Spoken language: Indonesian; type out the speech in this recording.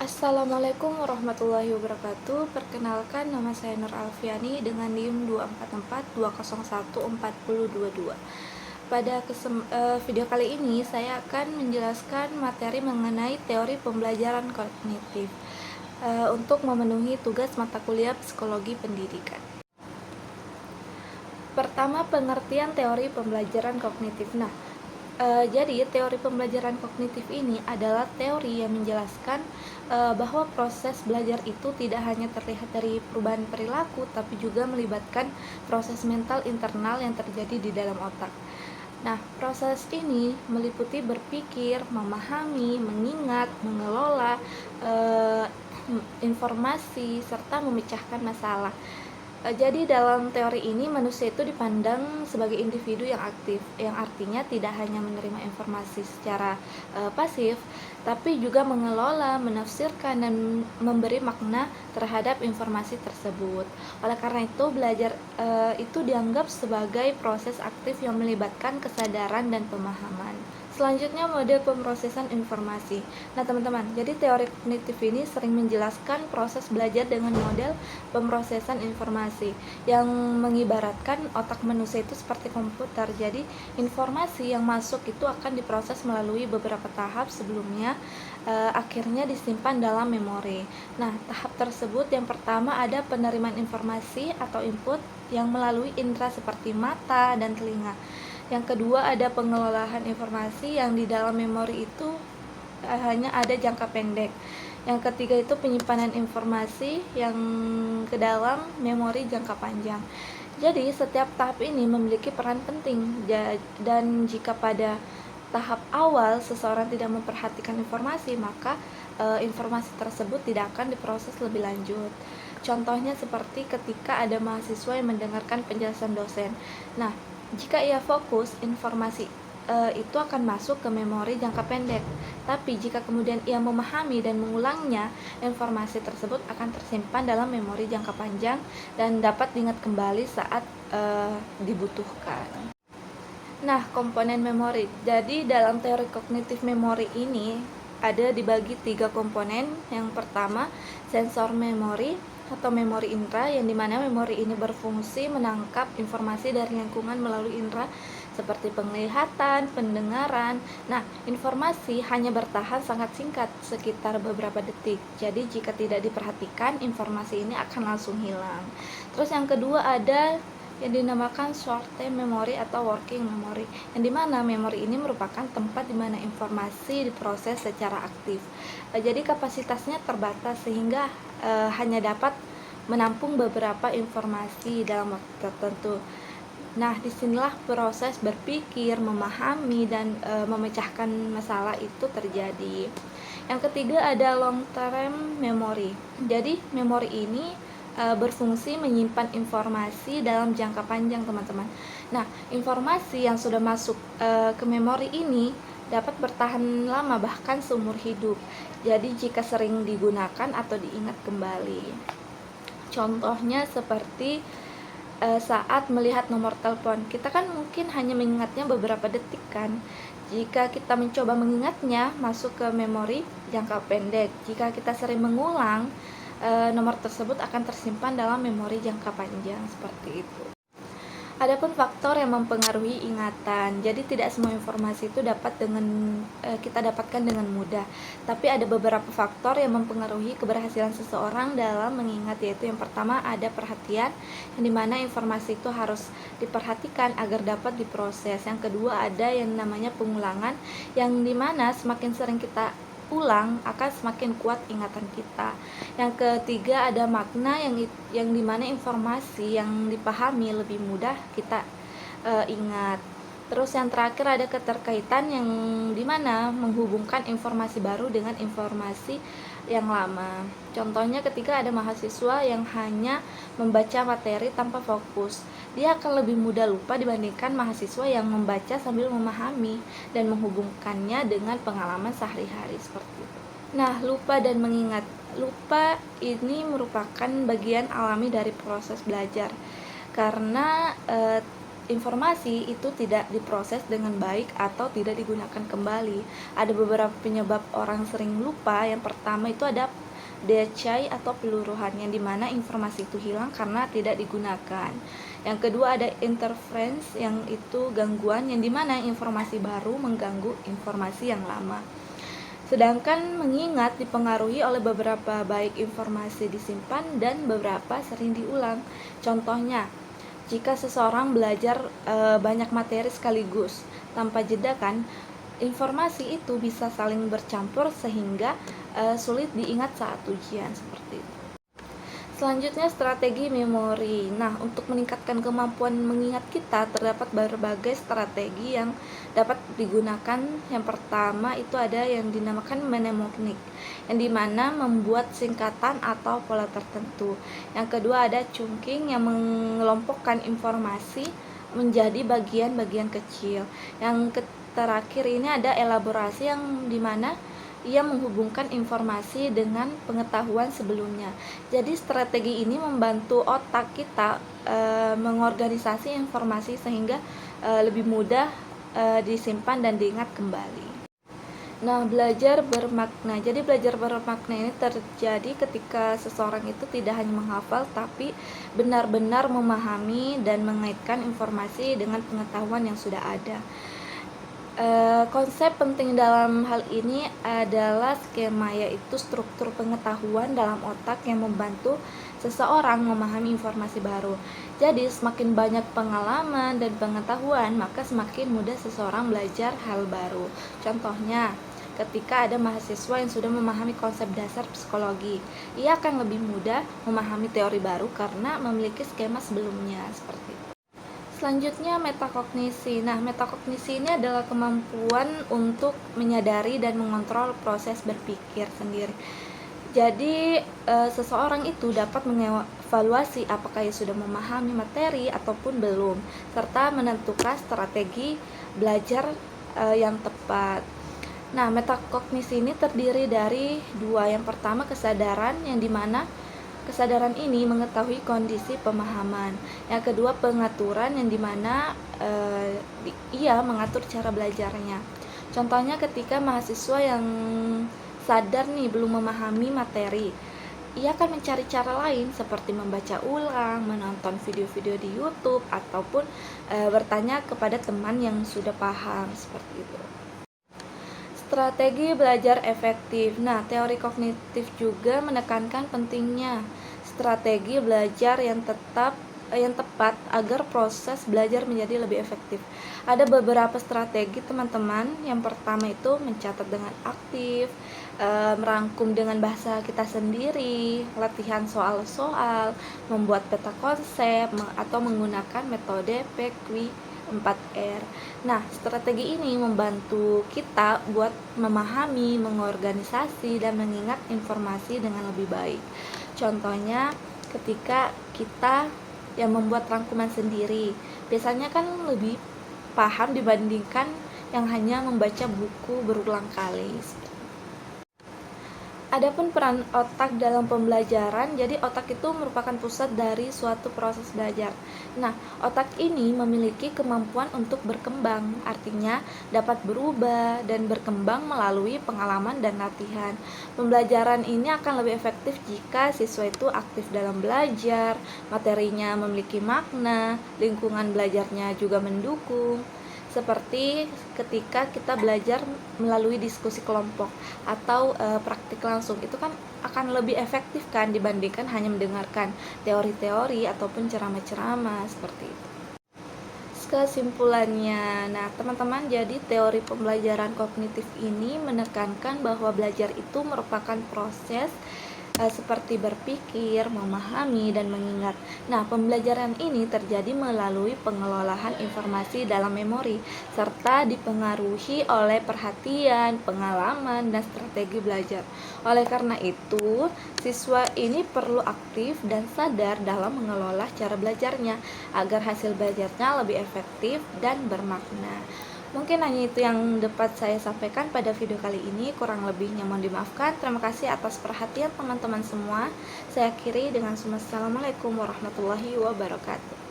Assalamualaikum warahmatullahi wabarakatuh. Perkenalkan, nama saya Nur Alfiani dengan NIM 244201422. Pada video kali ini saya akan menjelaskan materi mengenai teori pembelajaran kognitif untuk memenuhi tugas mata kuliah psikologi pendidikan. Pertama, pengertian teori pembelajaran kognitif. Jadi teori pembelajaran kognitif ini adalah teori yang menjelaskan bahwa proses belajar itu tidak hanya terlihat dari perubahan perilaku, tapi juga melibatkan proses mental internal yang terjadi di dalam otak. Nah, proses ini meliputi berpikir, memahami, mengingat, mengelola informasi, serta memecahkan masalah. Jadi dalam teori ini manusia itu dipandang sebagai individu yang aktif, yang artinya tidak hanya menerima informasi secara pasif, tapi juga mengelola, menafsirkan, dan memberi makna terhadap informasi tersebut. Oleh karena itu, belajar itu dianggap sebagai proses aktif yang melibatkan kesadaran dan pemahaman. Selanjutnya, model pemrosesan informasi. Nah, teman-teman, jadi teori kognitif ini sering menjelaskan proses belajar dengan model pemrosesan informasi yang mengibaratkan otak manusia itu seperti komputer. Jadi, informasi yang masuk itu akan diproses melalui beberapa tahap sebelumnya, akhirnya disimpan dalam memori. Nah, tahap tersebut yang pertama ada penerimaan informasi atau input yang melalui indera seperti mata dan telinga. Yang kedua ada pengelolaan informasi yang di dalam memori itu hanya ada jangka pendek. Yang ketiga itu penyimpanan informasi yang ke dalam memori jangka panjang. Jadi setiap tahap ini memiliki peran penting, dan jika pada tahap awal seseorang tidak memperhatikan informasi, maka informasi tersebut tidak akan diproses lebih lanjut. Contohnya seperti ketika ada mahasiswa yang mendengarkan penjelasan dosen. Nah, jika ia fokus, informasi itu akan masuk ke memori jangka pendek. Tapi jika kemudian ia memahami dan mengulangnya, informasi tersebut akan tersimpan dalam memori jangka panjang dan dapat diingat kembali saat dibutuhkan. Nah, komponen memori. Jadi dalam teori kognitif memori ini ada dibagi 3 komponen. Yang pertama, sensor memori atau memori indera, yang dimana memori ini berfungsi menangkap informasi dari lingkungan melalui indera seperti penglihatan, pendengaran. Nah, informasi hanya bertahan sangat singkat, sekitar beberapa detik. Jadi jika tidak diperhatikan, informasi ini akan langsung hilang. Terus yang kedua ada yang dinamakan short term memory atau working memory, yang dimana memori ini merupakan tempat dimana informasi diproses secara aktif. Jadi kapasitasnya terbatas sehingga hanya dapat menampung beberapa informasi dalam waktu tertentu. Nah, disinilah proses berpikir, memahami, dan memecahkan masalah itu terjadi. Yang ketiga ada long term memory. Jadi memori ini berfungsi menyimpan informasi dalam jangka panjang, teman-teman. Nah, informasi yang sudah masuk ke memori ini dapat bertahan lama, bahkan seumur hidup. Jadi jika sering digunakan atau diingat kembali. Contohnya seperti saat melihat nomor telepon, kita kan mungkin hanya mengingatnya beberapa detik kan. Jika kita mencoba mengingatnya, masuk ke memori jangka pendek. Jika kita sering mengulang, nomor tersebut akan tersimpan dalam memori jangka panjang, seperti itu. Adapun faktor yang mempengaruhi ingatan, jadi tidak semua informasi itu kita dapatkan dengan mudah, tapi ada beberapa faktor yang mempengaruhi keberhasilan seseorang dalam mengingat, yaitu yang pertama ada perhatian, yang dimana informasi itu harus diperhatikan agar dapat diproses. Yang kedua ada yang namanya pengulangan, yang dimana semakin sering kita ulang akan semakin kuat ingatan kita. Yang ketiga ada makna, yang dimana informasi yang dipahami lebih mudah kita ingat. Terus yang terakhir ada keterkaitan, yang dimana menghubungkan informasi baru dengan informasi yang lama. Contohnya ketika ada mahasiswa yang hanya membaca materi tanpa fokus, dia akan lebih mudah lupa dibandingkan mahasiswa yang membaca sambil memahami dan menghubungkannya dengan pengalaman sehari-hari, seperti itu. Nah, lupa dan mengingat. Lupa ini merupakan bagian alami dari proses belajar, karena informasi itu tidak diproses dengan baik atau tidak digunakan kembali. Ada beberapa penyebab orang sering lupa. Yang pertama itu ada decay atau peluruhan, yang dimana informasi itu hilang karena tidak digunakan. Yang kedua ada interference, yang itu gangguan, yang dimana informasi baru mengganggu informasi yang lama. Sedangkan mengingat dipengaruhi oleh beberapa baik informasi disimpan dan beberapa sering diulang. Contohnya, jika seseorang belajar banyak materi sekaligus tanpa jeda kan, informasi itu bisa saling bercampur sehingga sulit diingat saat ujian, seperti itu. Selanjutnya strategi memori. Nah, untuk meningkatkan kemampuan mengingat kita terdapat berbagai strategi yang dapat digunakan. Yang pertama itu ada yang dinamakan mnemonic, yang dimana membuat singkatan atau pola tertentu. Yang kedua ada chunking, yang mengelompokkan informasi menjadi bagian-bagian kecil. Yang terakhir ini ada elaborasi, yang dimana ia menghubungkan informasi dengan pengetahuan sebelumnya. Jadi strategi ini membantu otak kita mengorganisasi informasi sehingga lebih mudah disimpan dan diingat kembali. Nah, belajar bermakna. Jadi belajar bermakna ini terjadi ketika seseorang itu tidak hanya menghafal, tapi benar-benar memahami dan mengaitkan informasi dengan pengetahuan yang sudah ada. Konsep penting dalam hal ini adalah skema, yaitu struktur pengetahuan dalam otak yang membantu seseorang memahami informasi baru. Jadi semakin banyak pengalaman dan pengetahuan, maka semakin mudah seseorang belajar hal baru. Contohnya, ketika ada mahasiswa yang sudah memahami konsep dasar psikologi, ia akan lebih mudah memahami teori baru karena memiliki skema sebelumnya, seperti itu. Selanjutnya metakognisi. Nah, metakognisi ini adalah kemampuan untuk menyadari dan mengontrol proses berpikir sendiri. Jadi seseorang itu dapat mengevaluasi apakah ia sudah memahami materi ataupun belum, serta menentukan strategi belajar yang tepat. Nah, metakognisi ini terdiri dari dua. Yang pertama kesadaran, yang dimana kesadaran ini mengetahui kondisi pemahaman. Yang kedua pengaturan, yang dimana ia mengatur cara belajarnya. Contohnya ketika mahasiswa yang sadar nih belum memahami materi, ia akan mencari cara lain seperti membaca ulang, menonton video-video di YouTube, ataupun bertanya kepada teman yang sudah paham, seperti itu. Strategi belajar efektif. Nah, teori kognitif juga menekankan pentingnya strategi belajar yang tepat agar proses belajar menjadi lebih efektif. Ada beberapa strategi, teman-teman. Yang pertama itu mencatat dengan aktif, merangkum dengan bahasa kita sendiri, latihan soal-soal, membuat peta konsep, atau menggunakan metode PQ 4R. Nah, strategi ini membantu kita buat memahami, mengorganisasi, dan mengingat informasi dengan lebih baik. Contohnya, ketika kita yang membuat rangkuman sendiri, biasanya kan lebih paham dibandingkan yang hanya membaca buku berulang kali. Adapun peran otak dalam pembelajaran, jadi otak itu merupakan pusat dari suatu proses belajar. Nah, otak ini memiliki kemampuan untuk berkembang, artinya dapat berubah dan berkembang melalui pengalaman dan latihan. Pembelajaran ini akan lebih efektif jika siswa itu aktif dalam belajar, materinya memiliki makna, lingkungan belajarnya juga mendukung. Seperti ketika kita belajar melalui diskusi kelompok atau praktik langsung, itu kan akan lebih efektif kan dibandingkan hanya mendengarkan teori-teori ataupun ceramah-ceramah, seperti itu. Kesimpulannya, nah teman-teman, jadi teori pembelajaran kognitif ini menekankan bahwa belajar itu merupakan proses seperti berpikir, memahami, dan mengingat. Nah, pembelajaran ini terjadi melalui pengelolaan informasi dalam memori, serta dipengaruhi oleh perhatian, pengalaman, dan strategi belajar. Oleh karena itu, siswa ini perlu aktif dan sadar dalam mengelola cara belajarnya, agar hasil belajarnya lebih efektif dan bermakna. Mungkin hanya itu yang dapat saya sampaikan pada video kali ini. Kurang lebihnya mohon dimaafkan. Terima kasih atas perhatian teman-teman semua. Saya akhiri dengan Assalamualaikum warahmatullahi wabarakatuh.